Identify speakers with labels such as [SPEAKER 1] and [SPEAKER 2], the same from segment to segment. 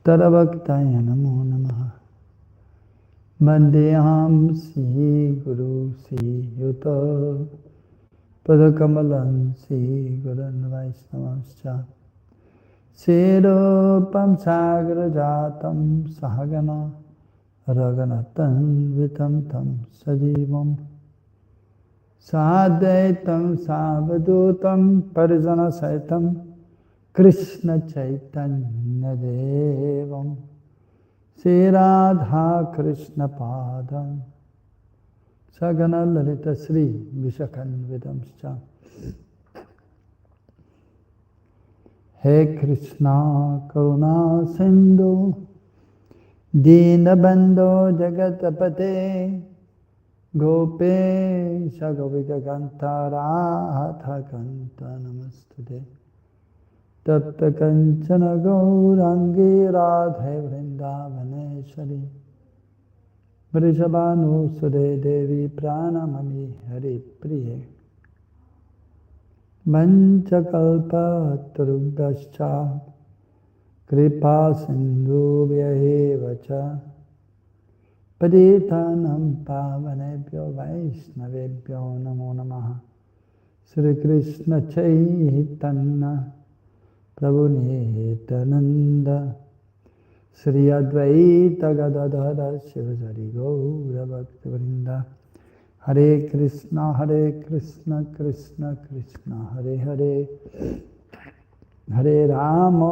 [SPEAKER 1] Tadavaktaya namo namaha. Mandeham Sri Guru Sri Yuta Padakamalam Sri Gurun Vaisnavascha Sirupam Sagra Jatam Sahagana Raganatan Vitam Tam Sajivam Sadaitam Savadutam Parijana Saitam Krishna Chaitanya Devam Sri Radha Krishna Padam Sagana Lalita Sri Vishakan Vidamscha. He Krishna Karuna Sindhu Dina Bandho Jagatapate Gopesha Govika Kanta Radha Kanta Namastude Tapta Kanchana Gaurangi Radhe Vrindavaneshwari Vrishabhanu Sude Devi Pranamami Hari Priye Manchakalpa Tarubhascha Kripa Sindhu Vyahevacha Paditanam Pavanebhyo Vaishnavebhyo Namo Namaha Sri Krishna Chaitanya Prabhu Nityananda Sri Advaita Gadadhara Shivasari Gaura Bhaktivinoda Hare Krishna Krishna Krishna Hare Hare Hare Rama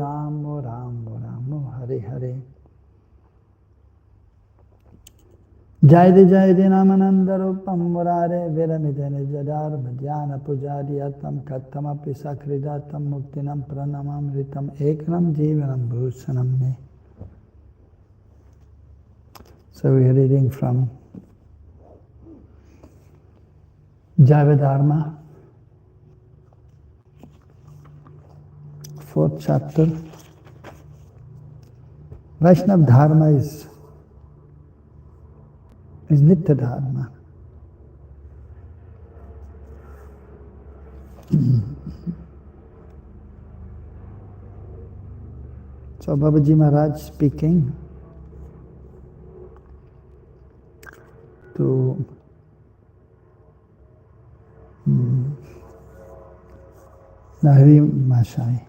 [SPEAKER 1] Rama Rama Hare Hare Jai Namananda Rupam Murare Viramidane Jadar Madhyana Pujadiyatam Kattamapi Sakridatam Muktinam Pranamam Ritam Ekram Jivanam Bhusanam Me. So we are reading from Jaiva Dharma, 4th chapter. Vaishnava Dharma is Nitya Dharma. So Babaji Maharaj speaking to Lahiri Mashai.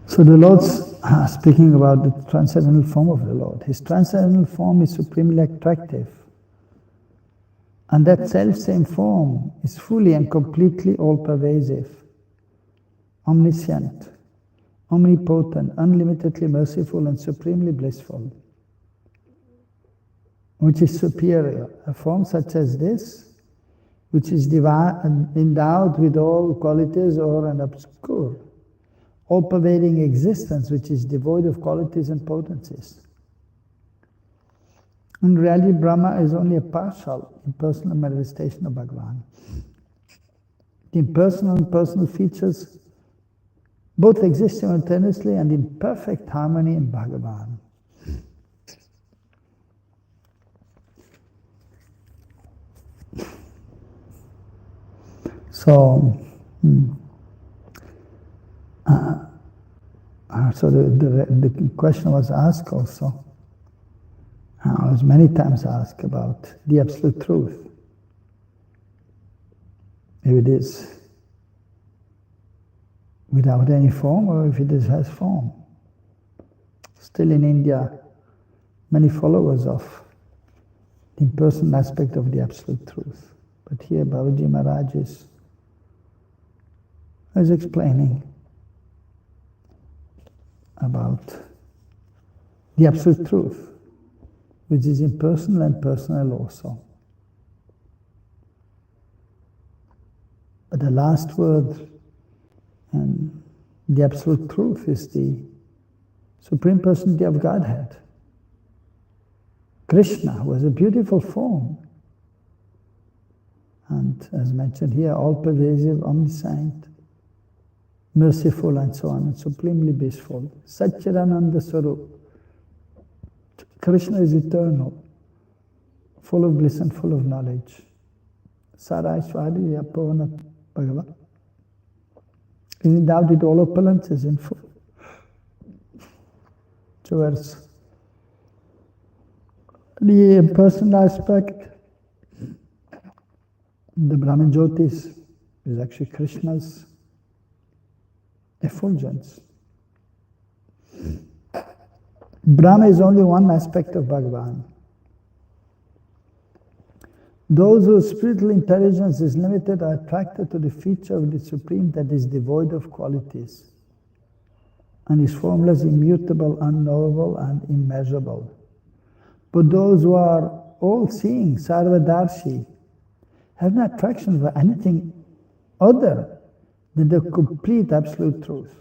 [SPEAKER 1] So the Lord's speaking about the transcendental form of the Lord. His transcendental form is supremely attractive. And that self-same form is fully and completely all-pervasive, omniscient, omnipotent, unlimitedly merciful and supremely blissful, which is superior. A form such as this, which is endowed with all qualities or an obscure, all-pervading existence which is devoid of qualities and potencies. In reality, Brahma is only a partial, impersonal manifestation of Bhagavan. The impersonal and personal features both exist simultaneously and in perfect harmony in Bhagavan. So, so the question was asked also. I was many times asked about the absolute truth. If it is without any form or if it has form. Still in India, many followers of the impersonal aspect of the absolute truth. But here Babaji Maharaj is explaining about the absolute truth, which is impersonal and personal also. But the last word and the absolute truth is the Supreme Personality of Godhead. Krishna was a beautiful form. And as mentioned here, all-pervasive, omniscient, merciful, and so on, and supremely blissful. Satchidananda Swarup. Krishna is eternal, full of bliss and full of knowledge. Saraishwari Yapona Bhagavan is endowed with all opulences in full. Towards the impersonal aspect, the Brahman Jyotis is actually Krishna's effulgence. Brahma is only one aspect of Bhagavan. Those whose spiritual intelligence is limited are attracted to the feature of the Supreme that is devoid of qualities and is formless, immutable, unknowable, and immeasurable. But those who are all-seeing, sarvadarshi, have no attraction for anything other than the complete absolute truth.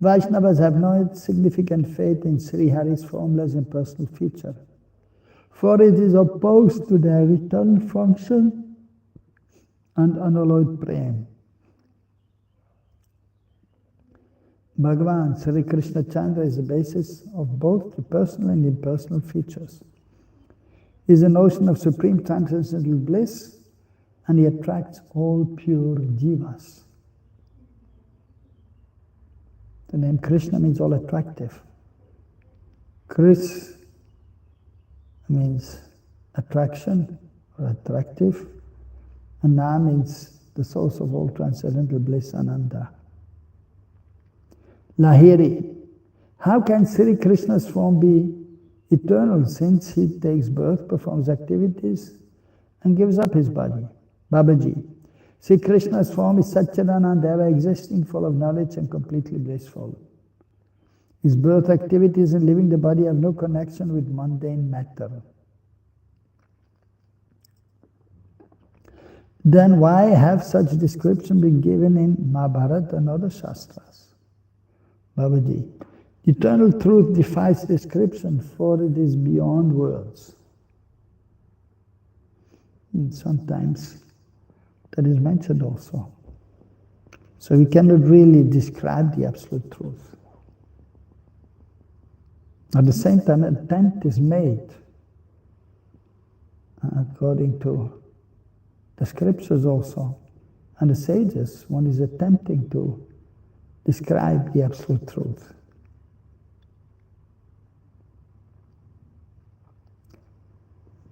[SPEAKER 1] Vaishnavas have no significant faith in Sri Hari's formless impersonal feature, for it is opposed to their eternal function and unalloyed prem. Bhagavan, Sri Krishna Chandra, is the basis of both the personal and impersonal features. He is an ocean of supreme transcendental bliss, and he attracts all pure jivas. The name Krishna means all attractive. Kris means attraction or attractive, and Na means the source of all transcendental bliss, Ananda. Lahiri. How can Sri Krishna's form be eternal since he takes birth, performs activities, and gives up his body? Babaji. Sri Krishna's form is Satchidananda, ever existing, full of knowledge and completely blissful. His birth, activities, and leaving the body have no connection with mundane matter. Then why have such description been given in Mahabharata and other Shastras? Babaji. Eternal truth defies description, for it is beyond words. And sometimes that is mentioned also. So we cannot really describe the absolute truth. At the same time, an attempt is made, according to the scriptures also, and the sages, one is attempting to describe the absolute truth.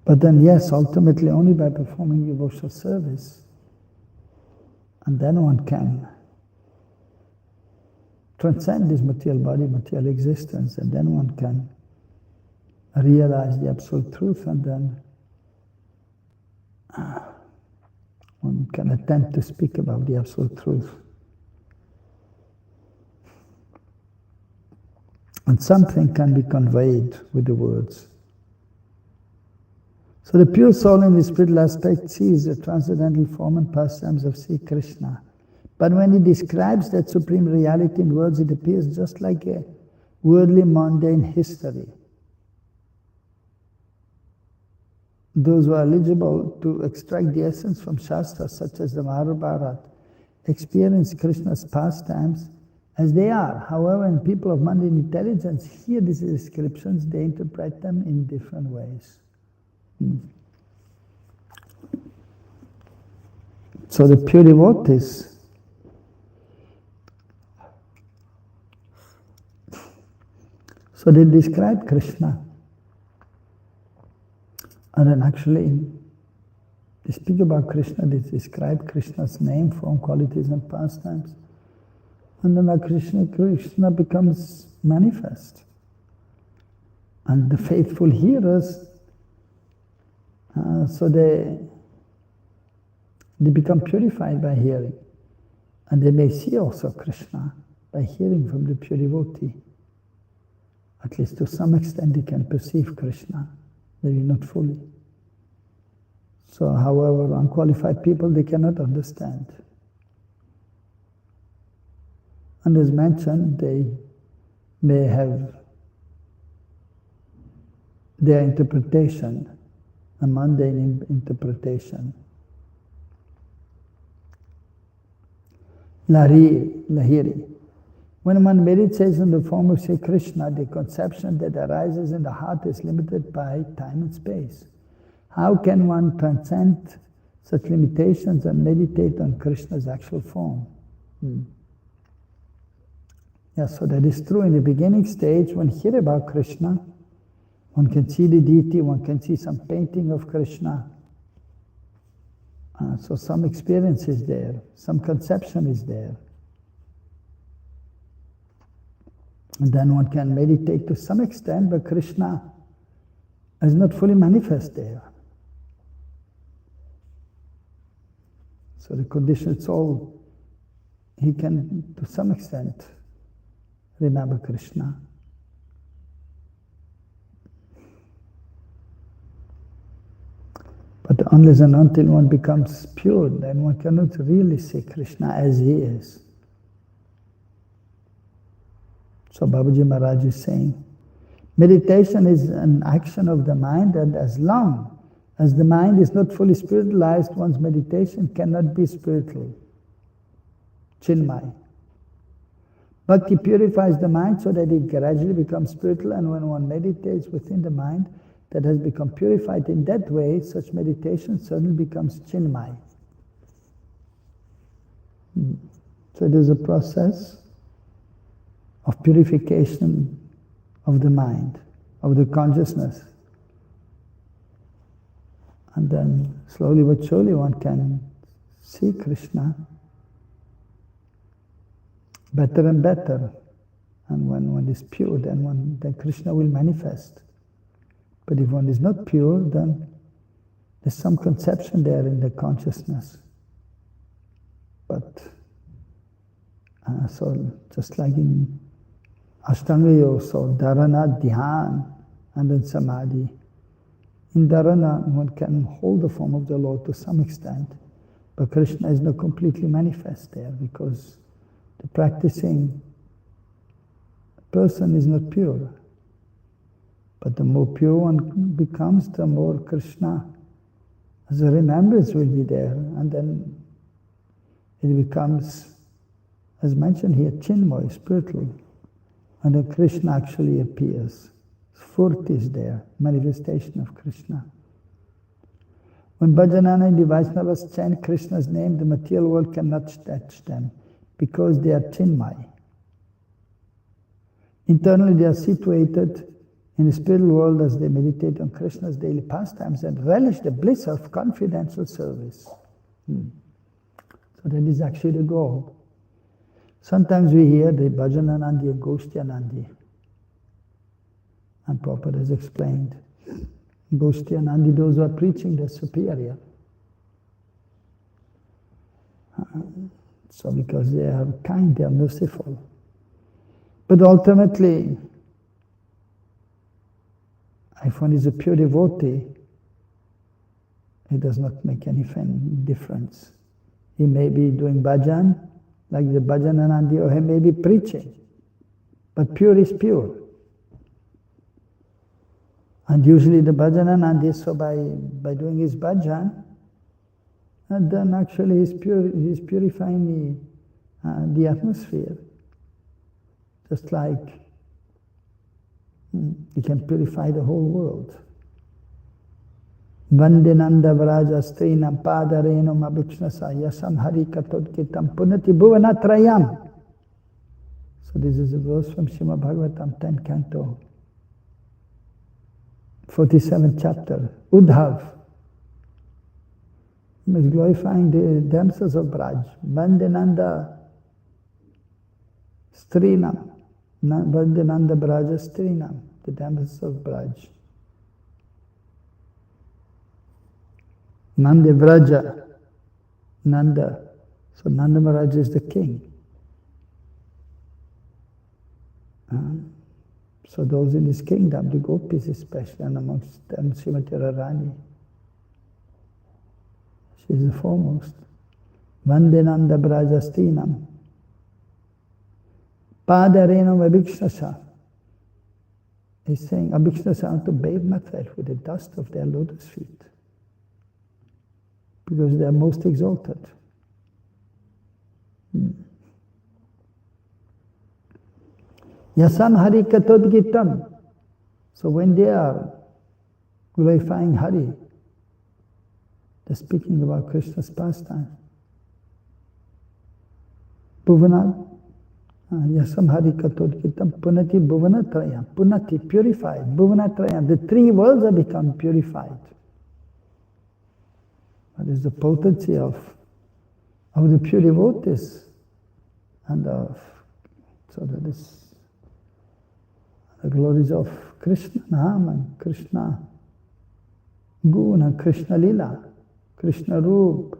[SPEAKER 1] But then yes, ultimately only by performing devotional service, and then one can transcend this material body, material existence, and then one can realize the absolute truth, and then one can attempt to speak about the absolute truth. And something can be conveyed with the words. So the pure soul in the spiritual aspect sees the transcendental form and pastimes of Sri Krishna. But when he describes that supreme reality in words, it appears just like a worldly mundane history. Those who are eligible to extract the essence from Shastras, such as the Mahabharata, experience Krishna's pastimes as they are. However, when people of mundane intelligence hear these descriptions, they interpret them in different ways. So the pure devotees so they describe Krishna, and then actually they speak about Krishna, they describe Krishna's name, form, qualities and pastimes, and then Krishna becomes manifest. And the faithful hearers, so they become purified by hearing. And they may see also Krishna by hearing from the pure devotee. At least to some extent they can perceive Krishna, maybe not fully. So however, unqualified people, they cannot understand. And as mentioned, they may have their interpretation, a mundane interpretation. Lahiri. When one meditates in the form of Sri Krishna, the conception that arises in the heart is limited by time and space. How can one transcend such limitations and meditate on Krishna's actual form? Yes, so that is true. In the beginning stage, one hears about Krishna, one can see the deity, one can see some painting of Krishna. So some experience is there, some conception is there. And then one can meditate to some extent, but Krishna is not fully manifest there. So the condition is all, he can to some extent remember Krishna. But unless and until one becomes pure, then one cannot really see Krishna as he is. So Babaji Maharaj is saying, meditation is an action of the mind, and as long as the mind is not fully spiritualized, one's meditation cannot be spiritual. Chinmay. Bhakti purifies the mind so that it gradually becomes spiritual, and when one meditates within the mind that has become purified in that way, such meditation suddenly becomes Chinmay. So it is a process of purification of the mind, of the consciousness. And then slowly but surely one can see Krishna better and better. And when one is pure, then Krishna will manifest. But if one is not pure, then there's some conception there in the consciousness. But so just like in Ashtanga Yoga, so Dharana, Dhyan, and then Samadhi. In Dharana, one can hold the form of the Lord to some extent, but Krishna is not completely manifest there because the practicing person is not pure. But the more pure one becomes, the more Krishna as a remembrance will be there, and then it becomes, as mentioned here, Chinmay, spiritual. And then Krishna actually appears. Sfurti is there, manifestation of Krishna. When Bhajanana and the Vaishnavas chant Krishna's name, the material world cannot touch them because they are Chinmay. Internally they are situated in the spiritual world as they meditate on Krishna's daily pastimes and relish the bliss of confidential service. So that is actually the goal. Sometimes we hear the Bhajananandi and Goshtyanandi. And Prabhupada has explained. Goshtyanandi, those who are preaching, they're superior. So because they are kind, they are merciful. But ultimately, if one is a pure devotee, it does not make any difference. He may be doing bhajan, like the Bhajananandi, or he may be preaching. But pure is pure. And usually the Bhajananandi, so by doing his bhajan, and then actually he's purifying the atmosphere. Just like he can purify the whole world. Vandinanda vraja strinam padarenam abhikshnasa yasam harikatodkitam punati bhuvanatrayam. So this is a verse from Srimad Bhagavatam, 10th canto, 47th chapter. Uddhav is glorifying the damsels of Braj. Vandinanda strinam, Vandinanda vraja strinam, the damsels of Braj. Nanda Vraja, Nanda. So Nanda Maharaj is the king. So those in his kingdom, the gopis especially, and amongst them Srimati Radharani. She is the foremost. Vande Nanda Padarenam abhikshasa. He's saying, Abhishna, I want to bathe myself with the dust of their lotus feet, because they are most exalted. Yasam Hari Katod Gitam. So when they are glorifying Hari, they're speaking about Krishna's pastime. Bhuvanat, Yasam Hari Katod Gitam, Punati Bhuvanatrayam, Punati, purified, Bhuvanatrayam, the three worlds have become purified. That is the potency of the pure devotees, and so that is the glories of Krishna Nam and Krishna Gun and Krishna Lila, Krishna Roop.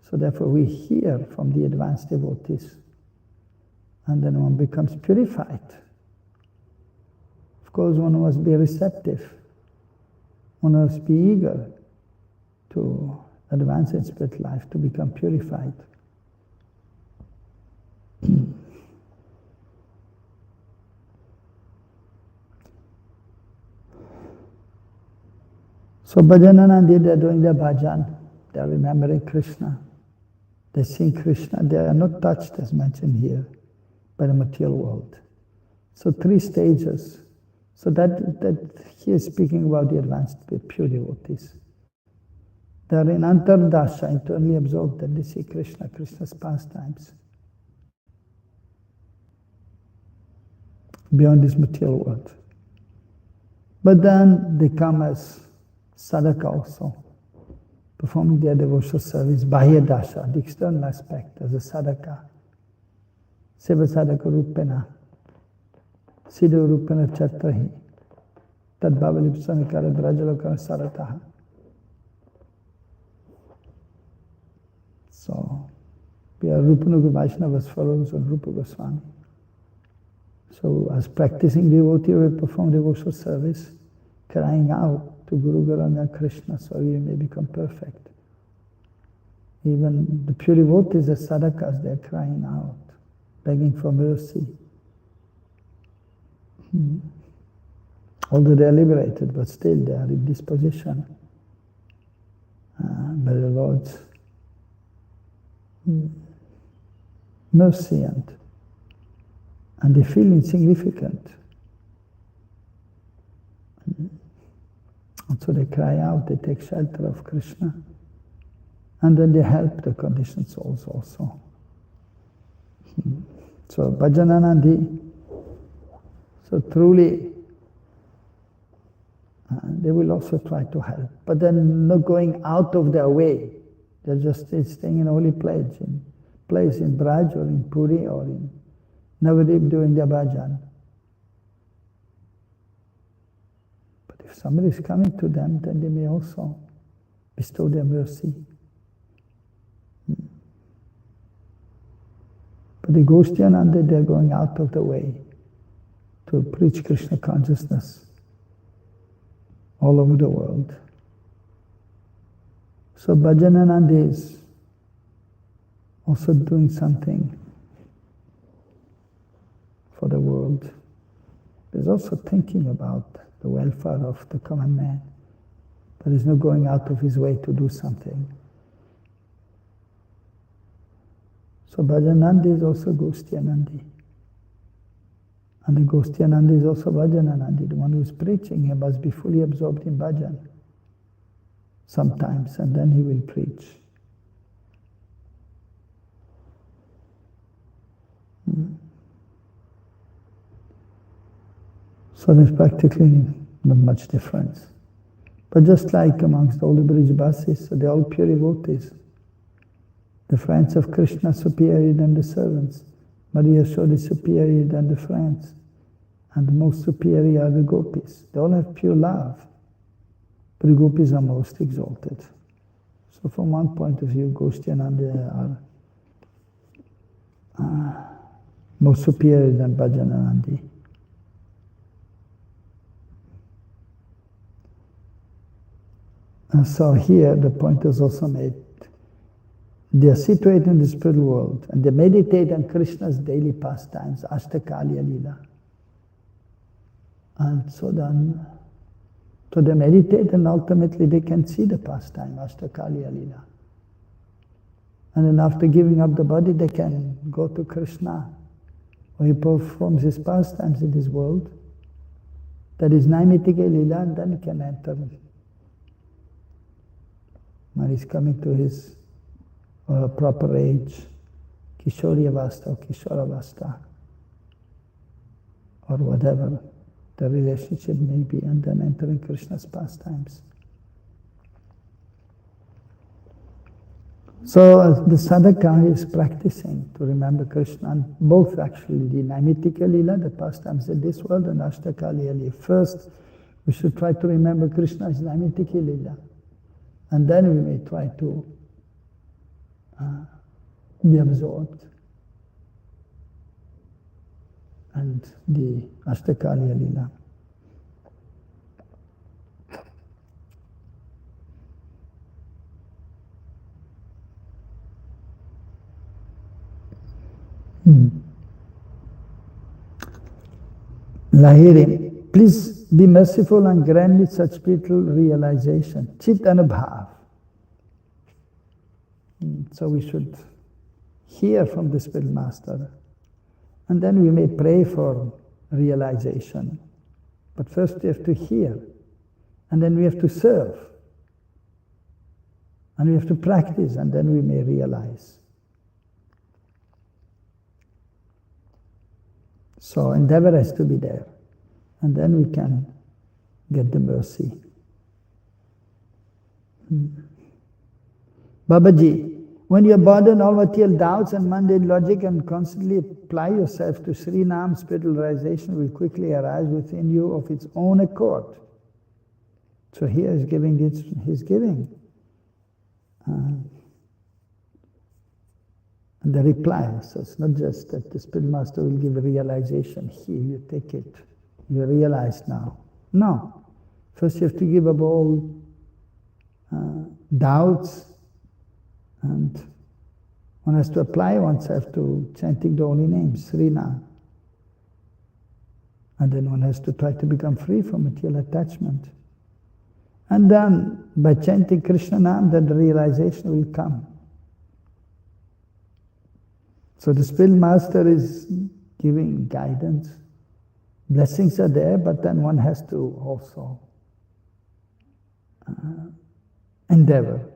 [SPEAKER 1] So therefore we hear from the advanced devotees, and then one becomes purified. Of course, one must be receptive. One must be eager to advance in spirit life, to become purified. So Bhajananandi, they're doing their bhajan, they're remembering Krishna, they sing Krishna, they are not touched, as mentioned here, by the material world. So 3 stages. So that he is speaking about the advanced pure devotees. They are in antardasha, internally absorbed, and they see Krishna, Krishna's pastimes, beyond this material world. But then they come as sadhaka also, performing their devotional service, bahya dasha, the external aspect, as a sadhaka, seva sadhaka rupena, siddha rupena chatrahi, tad bhavalipsanikara drajalokara sarataha. So, we are Rupanuga Vaishnavas, followers of Rupa Goswami. So, as practicing devotee, we perform devotional service, crying out to Guru Garanga Krishna, so we may become perfect. Even the pure devotees, the sadhakas, they're crying out, begging for mercy. Although they are liberated, but still they are in this position by the Lord's mercy, and they feel insignificant. And so they cry out, they take shelter of Krishna, and then they help the conditioned souls also. So Bhajananandi, so truly, they will also try to help, but then not going out of their way. They're just staying in a holy place in Braj or in Puri or in Navadip doing their bhajan. But if somebody is coming to them, then they may also bestow their mercy. But the Goshtyananda, they're going out of the way to preach Krishna consciousness all over the world. So Bhajanananda is also doing something for the world. He's also thinking about the welfare of the common man, but he's not going out of his way to do something. So Bhajanananda is also Goshtyananda. And the Goshtyananda is also Bhajanananda. The one who is preaching, he must be fully absorbed in bhajan sometimes, and then he will preach. So there's practically not much difference. But just like amongst all the Brijbasis, so they're all pure devotees. The friends of Krishna are superior than the servants. Maria Yashoda is superior than the friends. And the most superior are the gopis. They all have pure love. But the gopis are most exalted. So from one point of view, Goshtyananda are most superior than Bhajananandi. And so here the point is also made. They are situated in the spiritual world and they meditate on Krishna's daily pastimes, Ashtakaliya Lila. And so they meditate and ultimately they can see the pastime, Ashtakaliya Lila. And then after giving up the body, they can go to Krishna, or he performs his pastimes in this world. That is Naimittika Lila, and then he can enter. When he's coming to his proper age, Kishoryavasta or Kishoravasta, or whatever the relationship may be, and then entering Krishna's pastimes. So the sadhaka is practicing to remember Krishna, and both actually, the Naimittika Lila, the pastimes in this world, and Ashtakaliya Lila. First, we should try to remember Krishna's Naimittika Lila, and then we may try to be absorbed. And the Ashtakaliya Lila. Lahiri, please be merciful and grant me such spiritual realization. Chit anubhav. So we should hear from the spiritual master. And then we may pray for realization. But first we have to hear. And then we have to serve. And we have to practice, and then we may realize. So endeavor has to be there. And then we can get the mercy. Babaji, when you abandon all material doubts and mundane logic and constantly apply yourself to Sri Nam, spiritual realization will quickly arise within you of its own accord. So here is giving he's giving. And the reply, so it's not just that the spiritual master will give a realization, here you take it, you realize now. No, first you have to give up all doubts, and one has to apply oneself to chanting the holy name, Sri Nam. And then one has to try to become free from material attachment. And then by chanting Krishna Nam, then the realization will come. So the spiritual master is giving guidance. Blessings are there, but then one has to also endeavor.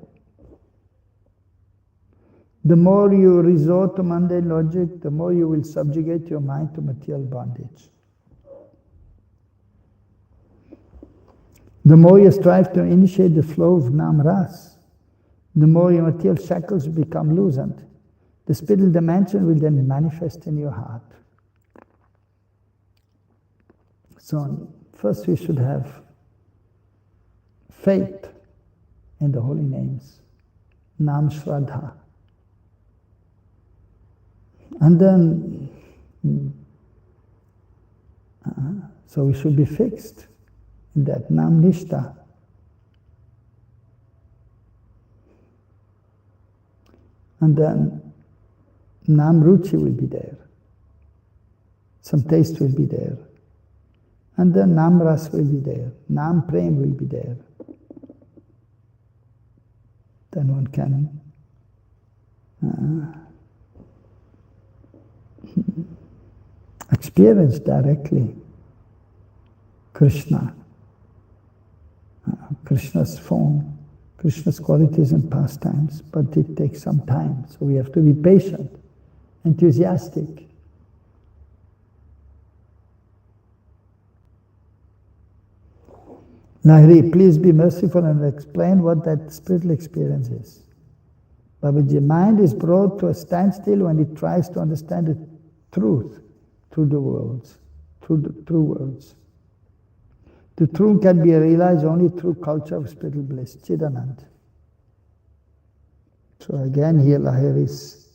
[SPEAKER 1] The more you resort to mundane logic, the more you will subjugate your mind to material bondage. The more you strive to initiate the flow of Nam Ras, the more your material shackles become loosened. The spiritual dimension will then manifest in your heart. So first we should have faith in the holy names, Nam Shraddha. And then, so we should be fixed in that Nam Nishta. And then Nam Ruchi will be there. Some taste will be there. And then Nam Ras will be there. Nam Prem will be there. Then one can experience directly Krishna, Krishna's form, Krishna's qualities and pastimes, but it takes some time, so we have to be patient, enthusiastic. Lahiri, please be merciful and explain what that spiritual experience is. Babaji, mind is brought to a standstill when it tries to understand the truth through the worlds, through worlds. The truth can be realized only through culture of spiritual bliss, Chidanand. So again here Lahiri is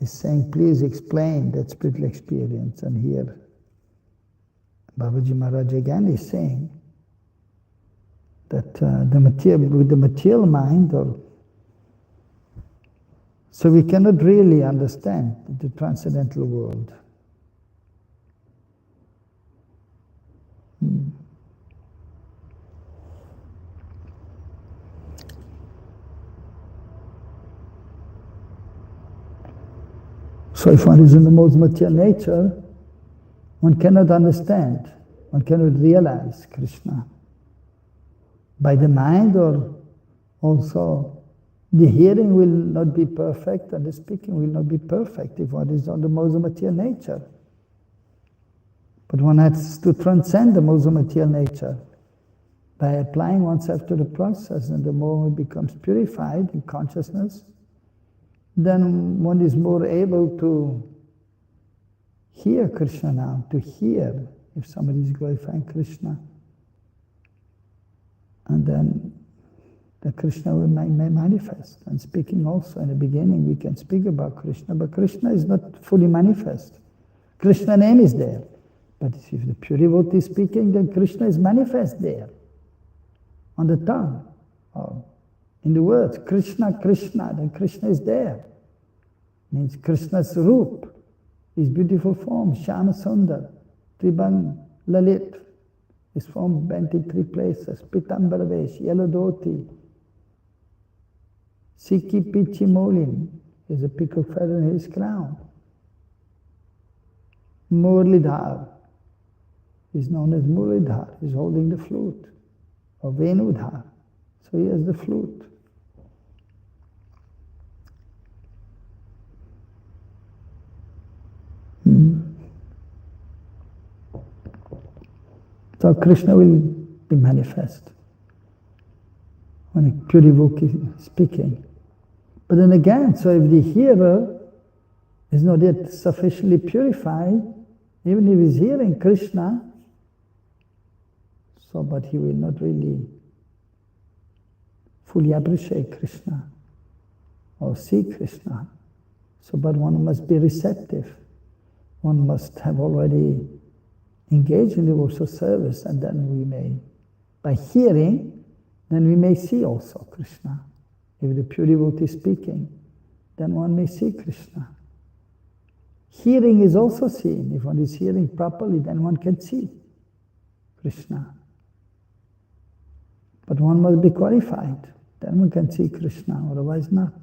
[SPEAKER 1] saying, please explain that spiritual experience. And here Babaji Maharaj again is saying that with the material mind, or So we cannot really understand the transcendental world. So if one is in the most material nature, one cannot understand, one cannot realize Krishna. By the mind, or also the hearing will not be perfect and the speaking will not be perfect if one is on the most material nature. But one has to transcend the most material nature by applying oneself to the process, and the more one becomes purified in consciousness, then one is more able to hear Krishna now, to hear if somebody is glorifying Krishna. And then the Krishna will may manifest. And speaking also, in the beginning we can speak about Krishna, but Krishna is not fully manifest. Krishna name is there. But if the pure devotee is speaking, then Krishna is manifest there, on the tongue, or in the words, Krishna, Krishna, then Krishna is there. Means Krishna's roop, his beautiful form, Shyama Sundar, Tribang Lalit, his form bent in three places, Pitambara Vesh, yellow dhoti, Siki Pichi Molin, is a peacock feather in his crown. Murlidhar is known as Murlidhar, he's holding the flute, or Venudhar, so he has the flute. So Krishna will be manifest when a pure devotee is speaking. But then again, so if the hearer is not yet sufficiently purified, even if he's hearing Krishna, so but he will not really fully appreciate Krishna or see Krishna. So but one must be receptive. One must have already engaged in devotional service, and then we may, by hearing, then we may see also Krishna. If the pure devotee is speaking, then one may see Krishna. Hearing is also seen. If one is hearing properly, then one can see Krishna. But one must be qualified, then one can see Krishna, otherwise not.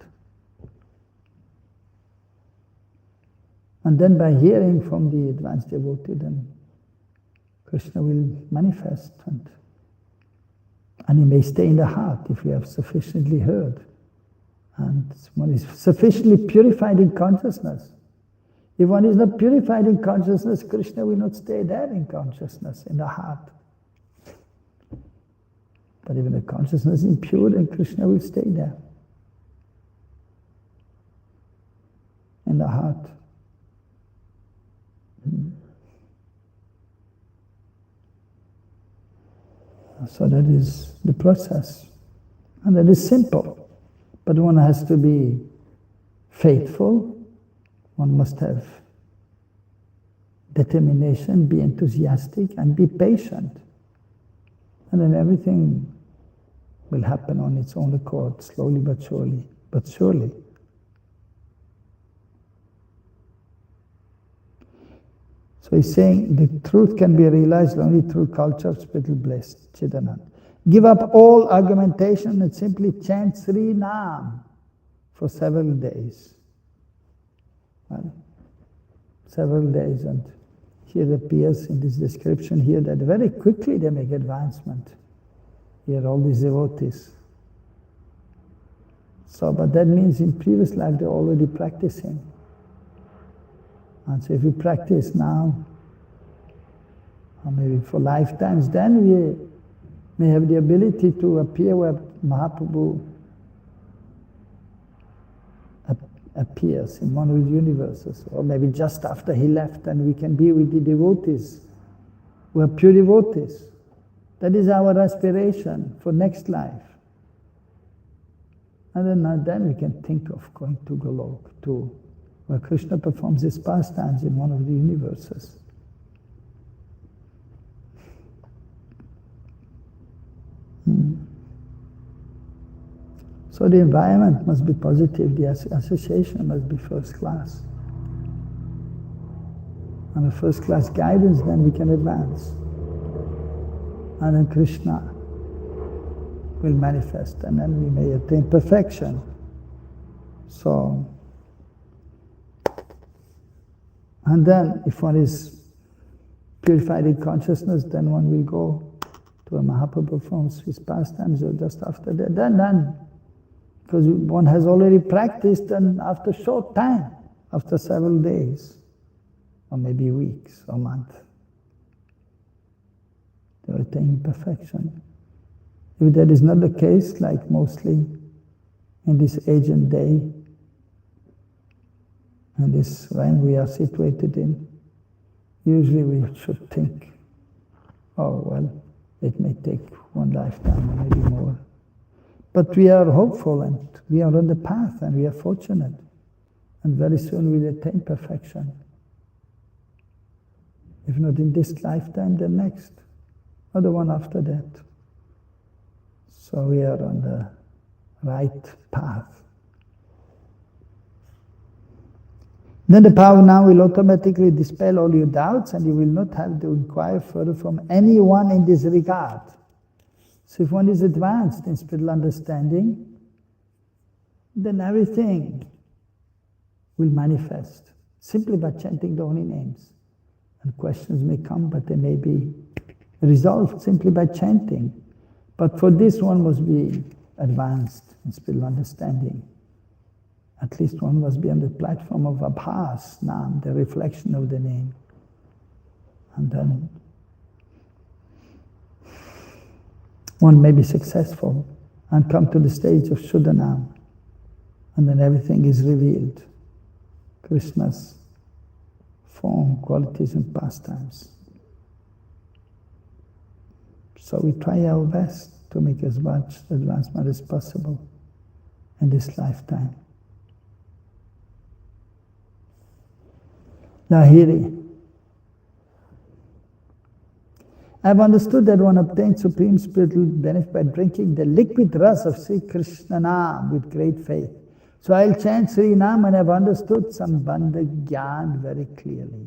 [SPEAKER 1] And then by hearing from the advanced devotee, then Krishna will manifest, and he may stay in the heart if we have sufficiently heard. And one is sufficiently purified in consciousness. If one is not purified in consciousness, Krishna will not stay there in consciousness, in the heart. But if the consciousness is impure, then Krishna will stay there, in the heart. So that is the process. And that is simple. But one has to be faithful. One must have determination, be enthusiastic, and be patient. And then everything will happen on its own accord, slowly but surely. But surely. So he's saying the truth can be realized only through culture of spiritual bliss, Chidanand. Give up all argumentation and simply chant Sri Nam for several days. Right? Several days, and here appears in this description here that very quickly they make advancement. Here all these devotees. So, but that means in previous life they're already practicing. And so if we practice now, or maybe for lifetimes, then we may have the ability to appear where Mahaprabhu appears in one of the universes, or maybe just after he left, and we can be with the devotees, who are pure devotees. That is our aspiration for next life. And then we can think of going to Golok, to where Krishna performs his pastimes in one of the universes. So the environment must be positive, the association must be first class. And a first class guidance, then we can advance. And then Krishna will manifest, and then we may attain perfection. So, and then if one is purified in consciousness, then one will go to a Mahaprabhu performs his pastimes, or just after that, then because one has already practiced, and after short time, after several days, or maybe weeks or months, they will attain perfection. If that is not the case, like mostly in this age and day, and this realm we are situated in, usually we should think, oh well, it may take one lifetime or maybe more. But we are hopeful and we are on the path and we are fortunate. And very soon we'll attain perfection. If not in this lifetime, then next, or the one after that. So we are on the right path. Then the power now will automatically dispel all your doubts, and you will not have to inquire further from anyone in this regard. So if one is advanced in spiritual understanding, then everything will manifest simply by chanting the holy names. And questions may come, but they may be resolved simply by chanting. But for this one must be advanced in spiritual understanding. At least one must be on the platform of Abhas, Nam, the reflection of the name. And then one may be successful and come to the stage of Shuddhanam. And then everything is revealed. Krishna's form, qualities and pastimes. So we try our best to make as much advancement as possible in this lifetime. Lahiri. I have understood that one obtains supreme spiritual benefit by drinking the liquid ras of Sri Krishna Nam with great faith. So I'll chant Sri Nam and I've understood Sambandha Gyan very clearly.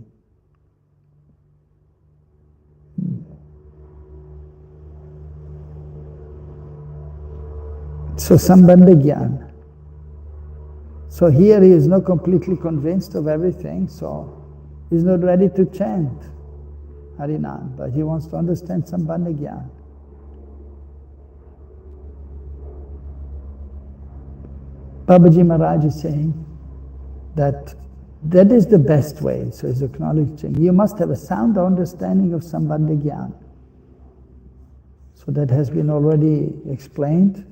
[SPEAKER 1] So Sambandha Gyan. So here he is not completely convinced of everything, so he's not ready to chant Harinam, but he wants to understand Sambandha Gyan. Babaji Maharaj is saying that that is the best way, so he's acknowledging you must have a sound understanding of Sambandha Gyan. So that has been already explained,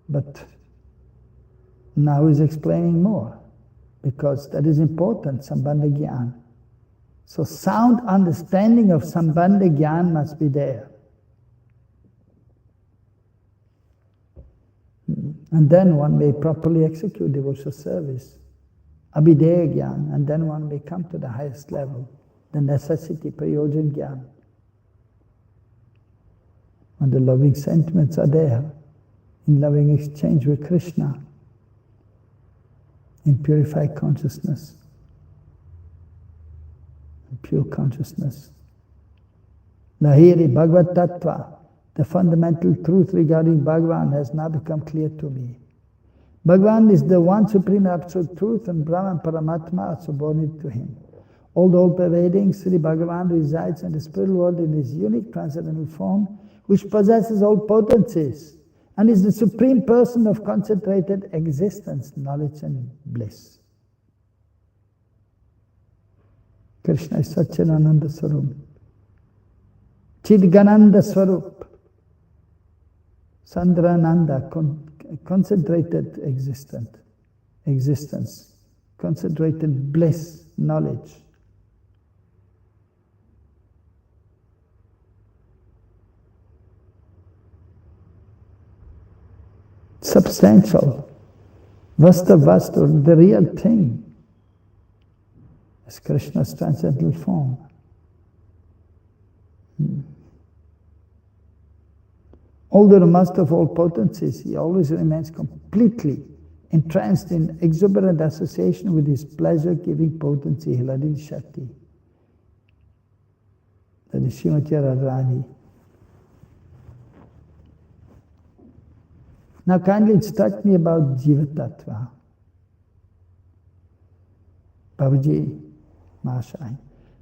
[SPEAKER 1] but now he's explaining more, because that is important, Sambandha Gyan. So sound understanding of Sambandha Gyan must be there. And then one may properly execute devotional service, Abhideya Gyan, and then one may come to the highest level, the necessity, Prayojan Gyan. And the loving sentiments are there, in loving exchange with Krishna, in purified consciousness, in pure consciousness. Lahiri Bhagavad Tattva, the fundamental truth regarding Bhagavan has now become clear to me. Bhagavan is the one supreme absolute truth, and Brahma and Paramatma are subordinate to him. All the all-pervading Sri Bhagavan resides in the spiritual world in his unique transcendental form, which possesses all potencies, and is the supreme person of concentrated existence, knowledge and bliss. Krishna is Satchidananda Swarup, Chidgananda Swarup, Sandrananda, concentrated existence, concentrated bliss, knowledge. Substantial, Vasta, the real thing, is Krishna's transcendental form. Although the master of all potencies, he always remains completely entranced in exuberant association with his pleasure-giving potency, Hilari Shakti. That is Srimati Radharani. Now kindly instruct me about Jiva Tattva. Babaji Mahashai.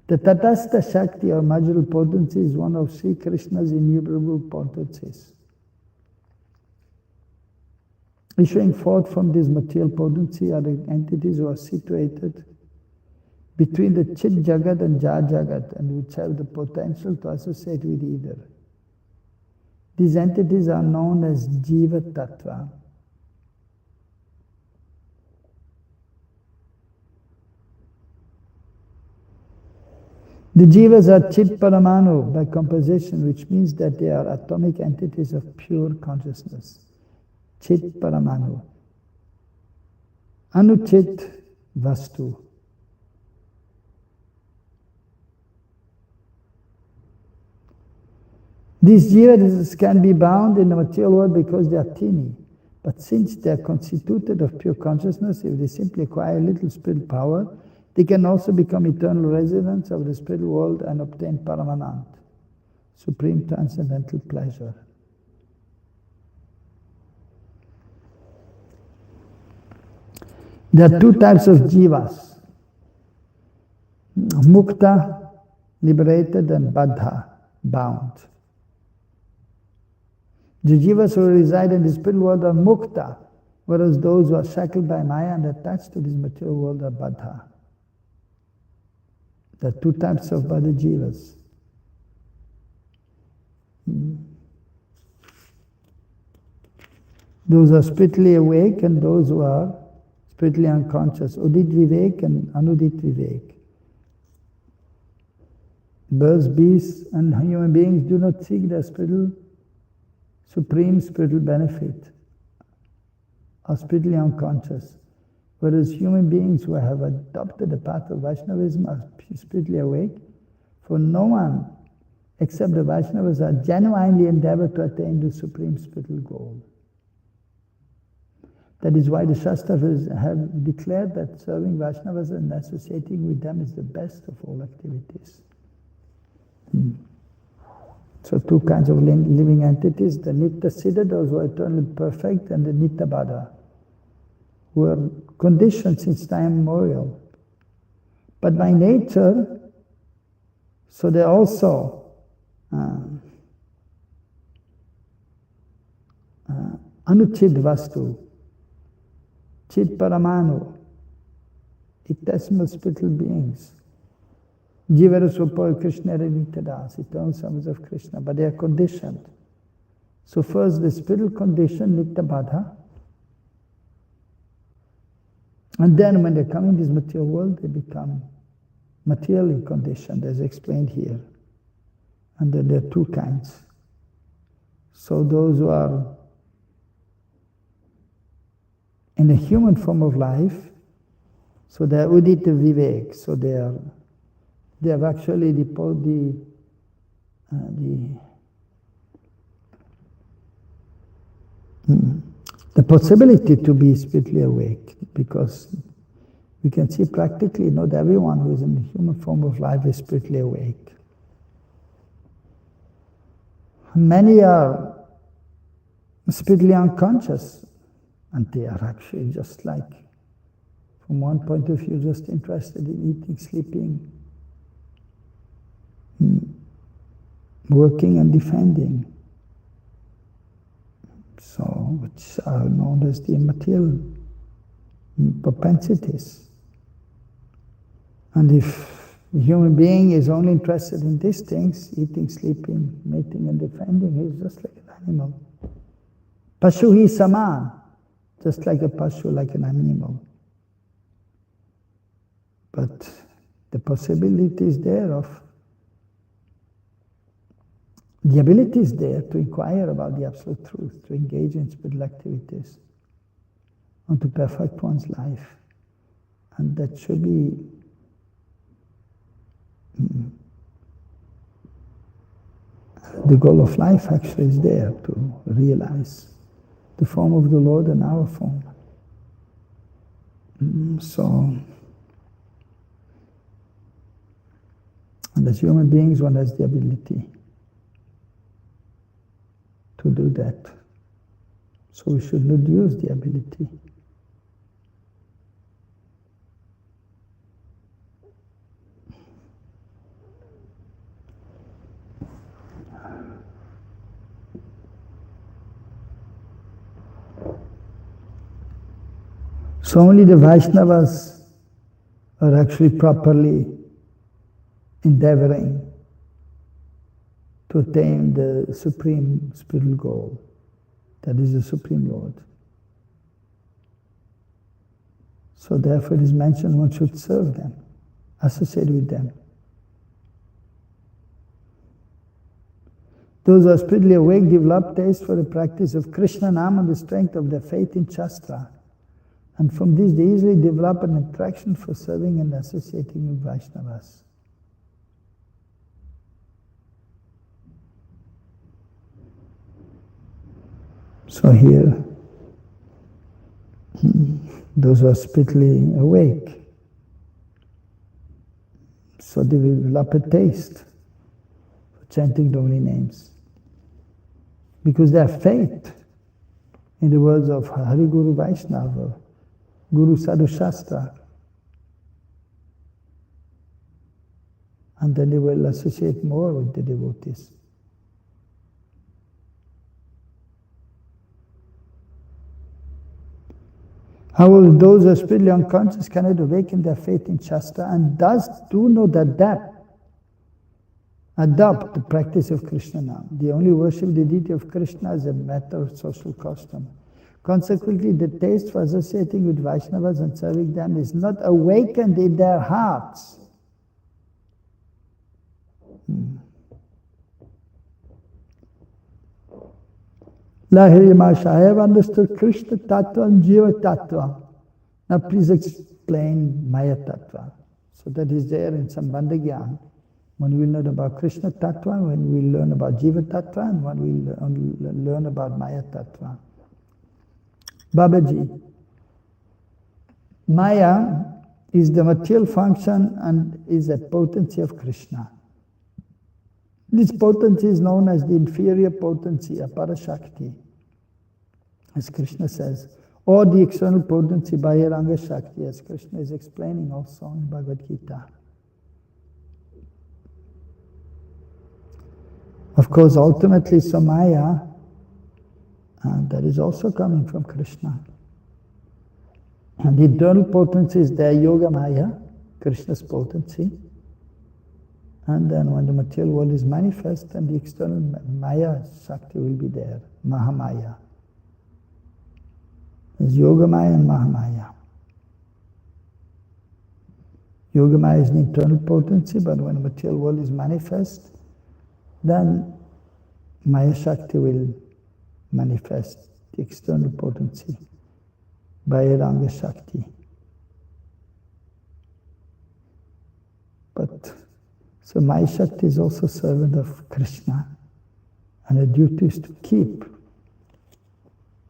[SPEAKER 1] The Tatastha Shakti or marginal potency is one of Sri Krishna's innumerable potencies. Issuing forth from this material potency are the entities who are situated between the Chit Jagat and Jar Jagat and which have the potential to associate with either. These entities are known as Jiva Tattva. The Jivas are Chit Paramanu by composition, which means that they are atomic entities of pure consciousness. Chit Paramanu. Anuchit Vastu. These jivas can be bound in the material world because they are teeny, but since they are constituted of pure consciousness, if they simply acquire a little spiritual power, they can also become eternal residents of the spiritual world and obtain Paramanant, supreme transcendental pleasure. There are two types of jivas, mukta, liberated, and baddha, bound. The jivas who reside in the spiritual world are mukta, whereas those who are shackled by maya and attached to this material world are baddha. There are two types of baddha jivas. Those who are spiritually awake and those who are spiritually unconscious. Udit Vivek and Anudit Vivek. Birds, beasts, and human beings do not seek their supreme spiritual benefit, are spiritually unconscious. Whereas human beings who have adopted the path of Vaishnavism are spiritually awake. For no one except the Vaishnavas are genuinely endeavor to attain the supreme spiritual goal. That is why the Shastras have declared that serving Vaishnavas and associating with them is the best of all activities. So two kinds of living entities, the Nitya Siddha, those who are eternally perfect, and the Nitya Baddha, who are conditioned since time immemorial. But by nature, so they're also Anuchid Vastu, Chit Paramanu, eternal spiritual beings. Jivara Swapo Krishna Nityadas, eternal sons of Krishna, but they are conditioned. So first the spiritual condition, Nitya Baddha, and then when they come in this material world, they become materially conditioned, as explained here. And then there are two kinds. So those who are in a human form of life, so they are Udita Vivek, so they have actually the possibility to be spiritually awake, because we can see practically not everyone who is in the human form of life is spiritually awake. Many are spiritually unconscious, and they are actually just like, from one point of view, just interested in eating, sleeping, working and defending. So, which are known as the material propensities. And if a human being is only interested in these things, eating, sleeping, mating and defending, he's just like an animal. Pashu hi saman, just like a pashu, like an animal. But the possibility is there of, the ability is there to inquire about the absolute truth, to engage in spiritual activities, and to perfect one's life. And that should be the goal of life actually is there to realize the form of the Lord and our form. And as human beings, one has the ability to do that. So we should not use the ability. So only the Vaishnavas are actually properly endeavoring to attain the supreme spiritual goal, that is the Supreme Lord. So therefore it is mentioned one should serve them, associate with them. Those who are spiritually awake develop taste for the practice of Krishna Nama and the strength of their faith in Shastra. And from this they easily develop an attraction for serving and associating with Vaishnavas. So here, those who are spiritually awake, so they will develop a taste for chanting the holy names. Because they have faith in the words of Hari Guru Vaishnava, Guru Sadhu Shastra. And then they will associate more with the devotees. However, those who are spiritually unconscious cannot awaken their faith in Shastra and thus do not adopt the practice of Krishna Nam. They only worship the deity of Krishna as a matter of social custom. Consequently, the taste for associating with Vaishnavas and serving them is not awakened in their hearts. Lahiri Maharaj, I have understood Krishna Tattva and Jiva Tattva. Now please explain Maya Tattva. So that is there in Sambandha Gyan. When we learn about Krishna Tattva, when we learn about Jiva Tattva, and when we learn about Maya Tattva. Babaji, Maya is the material function and is a potency of Krishna. This potency is known as the inferior potency, Aparashakti, as Krishna says, or the external potency, Bahiranga Shakti, as Krishna is explaining also in Bhagavad Gita. Of course, ultimately, Samaya, that is also coming from Krishna. And the internal potency is there, Yoga Maya, Krishna's potency. And then when the material world is manifest, then the external Maya Shakti will be there, Mahamaya. There's Yoga Maya and Mahamaya. Yoga Maya is the internal potency, but when the material world is manifest, then Maya Shakti will manifest the external potency, Bahiranga Shakti. But so Maya Shakti is also servant of Krishna, and her duty is to keep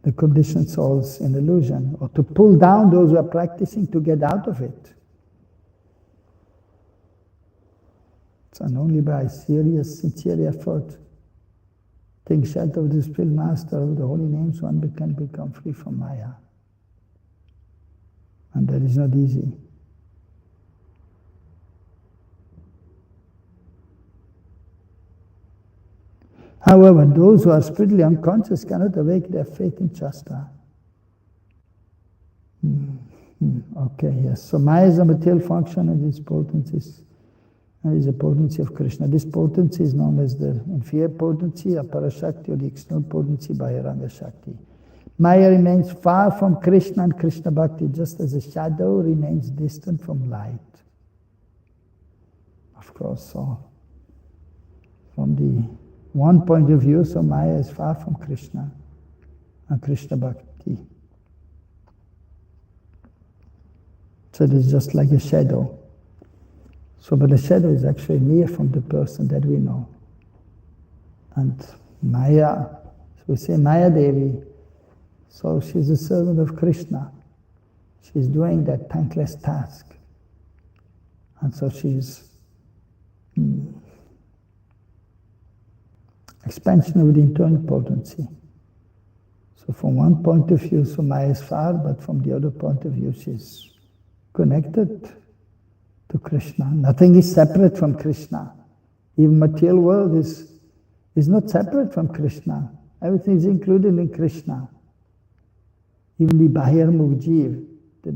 [SPEAKER 1] the conditioned souls in illusion, or to pull down those who are practicing to get out of it. So only by serious, sincere effort, take shelter of the Spiritual Master, of the holy names, one can become free from Maya. And that is not easy. However, those who are spiritually unconscious cannot awake their faith in Shastra. Okay, yes. So Maya is a material function and its potency is a potency of Krishna. This potency is known as the inferior potency, Aparashakti, or the external potency, Bahiranga Shakti. Maya remains far from Krishna and Krishna Bhakti, just as a shadow remains distant from light. Of course, so from the one point of view, so Maya is far from Krishna and Krishna Bhakti. So it is just like a shadow. So, but the shadow is actually near from the person that we know. And Maya, so we say Maya Devi, so she's a servant of Krishna. She's doing that thankless task. And so she's expansion of the internal potency. So from one point of view, so Maya is far, but from the other point of view, she's connected to Krishna. Nothing is separate from Krishna. Even material world is not separate from Krishna. Everything is included in Krishna. Even the Bahirmukh Jeev, the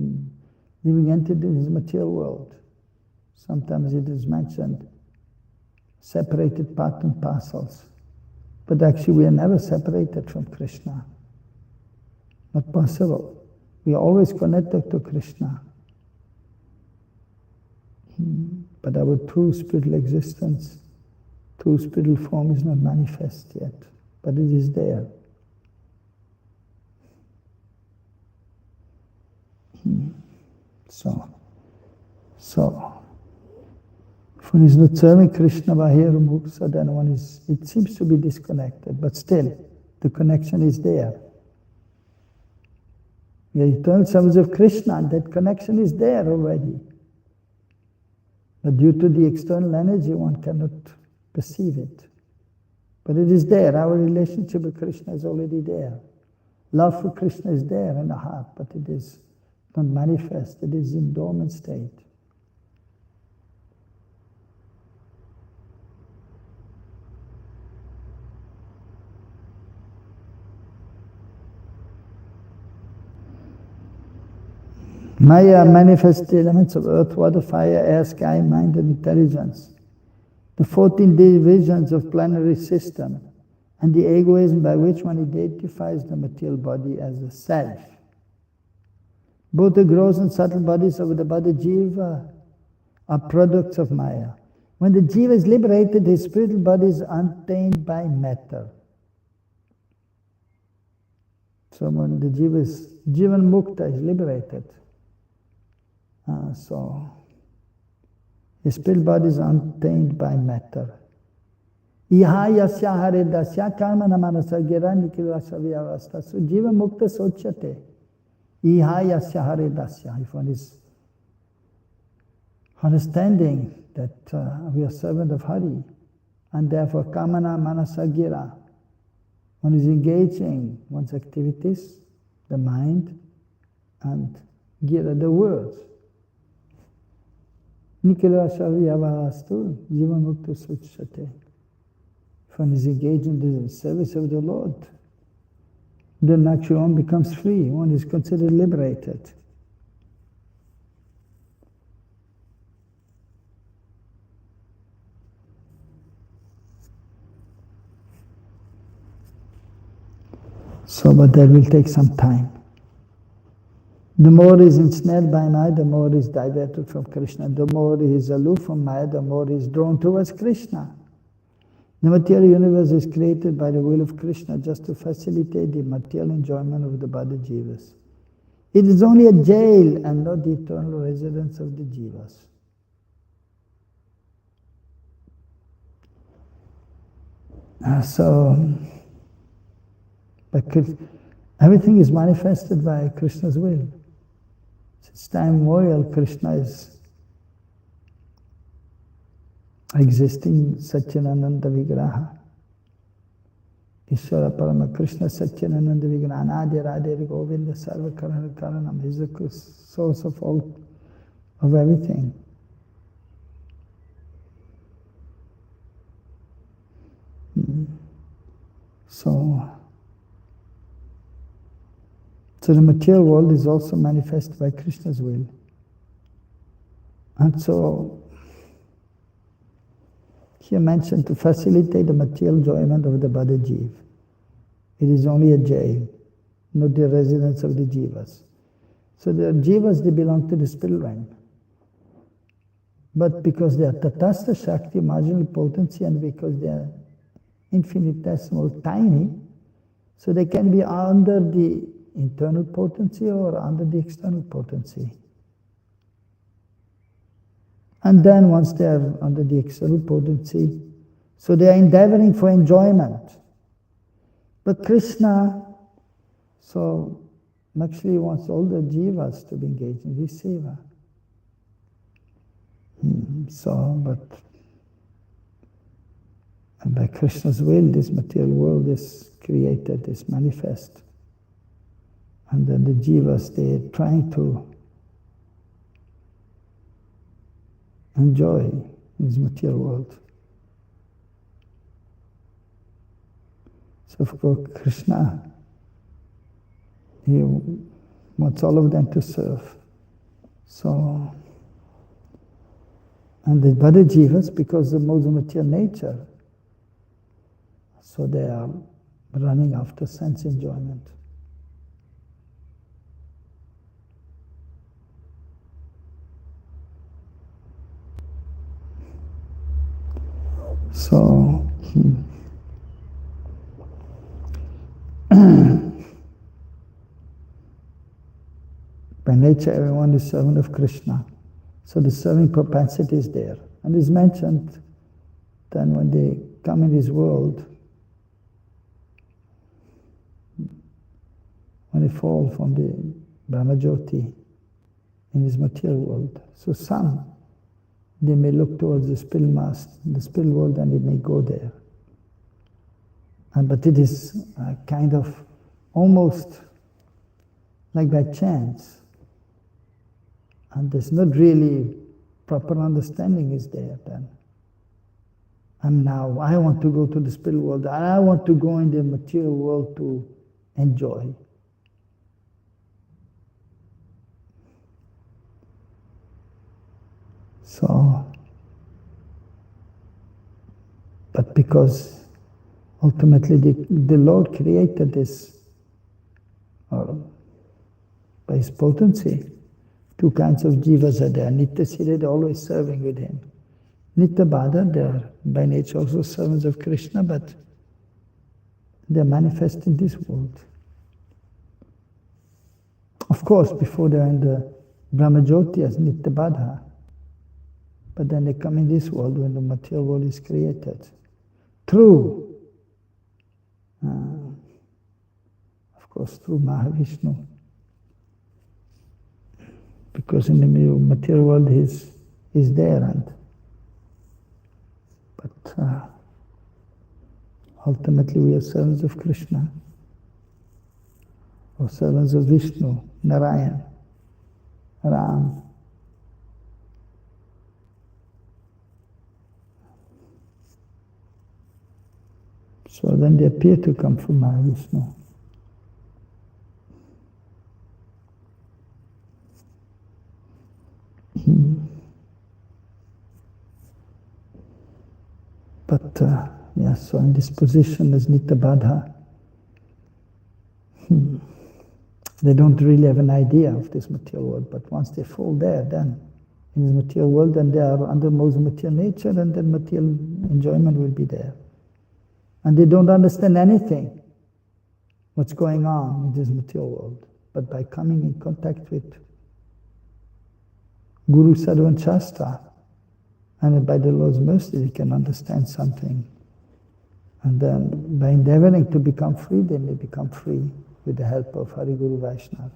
[SPEAKER 1] living entity in his material world. Sometimes it is mentioned, separated part and parcels. But actually we are never separated from Krishna. Not possible. We are always connected to Krishna. But our true spiritual existence, true spiritual form is not manifest yet, but it is there. So if one is not serving Krishna Bahirmukh, so then it seems to be disconnected, but still the connection is there. We are eternal servants of Krishna, and that connection is there already. But due to the external energy, one cannot perceive it. But it is there. Our relationship with Krishna is already there. Love for Krishna is there in the heart, but it is not manifest. It is in dormant state. Maya manifests the elements of earth, water, fire, air, sky, mind, and intelligence. The 14 divisions of planetary system, and the egoism by which one identifies the material body as a self. Both the gross and subtle bodies of the body Jiva are products of Maya. When the Jiva is liberated, his spiritual body is untainted by matter. So when the Jiva is Jivan Mukta, is liberated. So his spiritual body is untainted by matter. Iha yasya haredasya karmana manasa gira nikilvasa vyavastha. So Jiva Mukta sochate. Iha yasya haredasya. If one is understanding that we are servant of Hari, and therefore kamana manasa gira, one is engaging one's activities, the mind, and gira, the words. Nikila Shavyavastu, Jiva Mukta Suchate. If one is engaged in the service of the Lord, then actually one becomes free, one is considered liberated. So, but that will take some time. The more he is ensnared by Maya, the more he is diverted from Krishna. The more he is aloof from Maya, the more he is drawn towards Krishna. The material universe is created by the will of Krishna just to facilitate the material enjoyment of the body jivas. It is only a jail and not the eternal residence of the jivas. But everything is manifested by Krishna's will. Since time immemorial, Krishna is existing Satchidananda Vigraha. Ishvara Parama Krishna Satchidananda Vigraha. Anadi Radhe Govinda Sarva Karana Karanam. He is the source of all, of everything. So the material world is also manifested by Krishna's will. And so, here mentioned to facilitate the material enjoyment of the body jiva. It is only a jail, not the residence of the jivas. So the jivas, they belong to the spiritual realm. But because they are tatastha shakti, marginal potency, and because they are infinitesimal, tiny, so they can be under the internal potency or under the external potency. And then once they are under the external potency, So they are endeavoring for enjoyment. But Krishna, so actually wants all the jivas to be engaged in this seva. And by Krishna's will, this material world is created, is manifest. And then the jivas, they're trying to enjoy this material world. So of course, Krishna, he wants all of them to serve. So, and the other jivas, because of modes of material nature, so they are running after sense enjoyment. So, by nature, everyone is servant of Krishna. So the serving propensity is there. And it's mentioned that when they come in this world, when they fall from the Brahmajyoti in this material world, so some, they may look towards the spill world, and they may go there. But it is kind of almost like by chance. And there's not really proper understanding is there then. And now I want to go to the spill world, and I want to go in the material world to enjoy. So, but because ultimately the Lord created this, by His potency, two kinds of jivas are there. Nitya Siddha, they're always serving with Him. Nitya Bada, they're by nature also servants of Krishna, but they're manifest in this world. Of course, before they're in the Brahmajyoti as Nitya Bada, but then they come in this world when the material world is created. Through, of course, through Mahavishnu. Because in the material world He is there, but ultimately we are servants of Krishna, or servants of Vishnu, Narayan, Ram. So then they appear to come from Mahavishnu. But so in this position as Nitya Bada, they don't really have an idea of this material world, but once they fall there, then in this material world, then they are under modes of material nature, and then material enjoyment will be there. And they don't understand anything, what's going on in this material world. But by coming in contact with Guru, Sadhu and Shastra, and by the Lord's mercy, they can understand something. And then by endeavoring to become free, they may become free with the help of Hari Guru Vaishnava.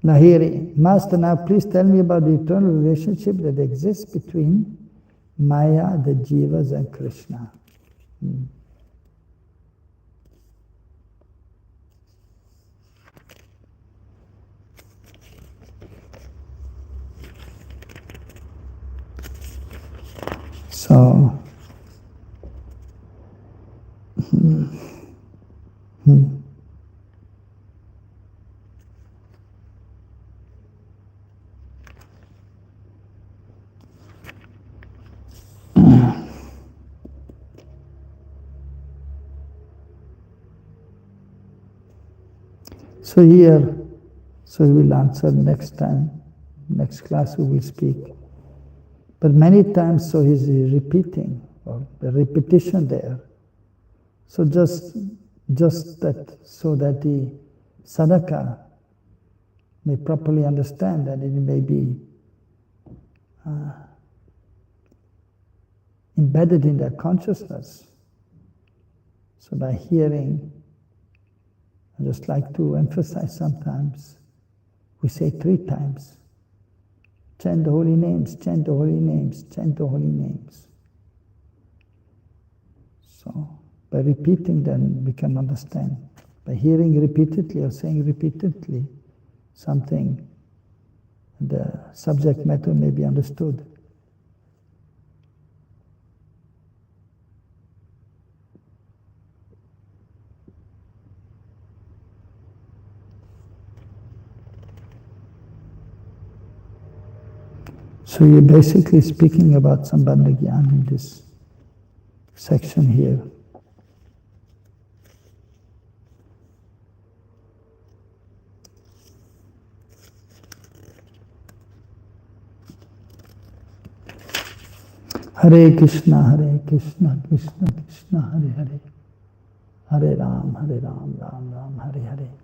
[SPEAKER 1] Lahiri, Master, now please tell me about the eternal relationship that exists between Maya, the jivas, and Krishna. So, so here, so we'll answer next time, next class we will speak. But many times, so he's repeating, or the repetition there. So just that, so that the sadhaka may properly understand that it may be embedded in their consciousness. So by hearing, I just like to emphasize sometimes, we say 3 times, chant the holy names, chant the holy names, chant the holy names. So by repeating them, we can understand. By hearing repeatedly or saying repeatedly something, the subject matter may be understood. So you're basically speaking about Sambandha Gyan in this section here. Hare Krishna, Krishna Krishna, Hare Hare, Hare Ram, Ram Ram, Hare Hare.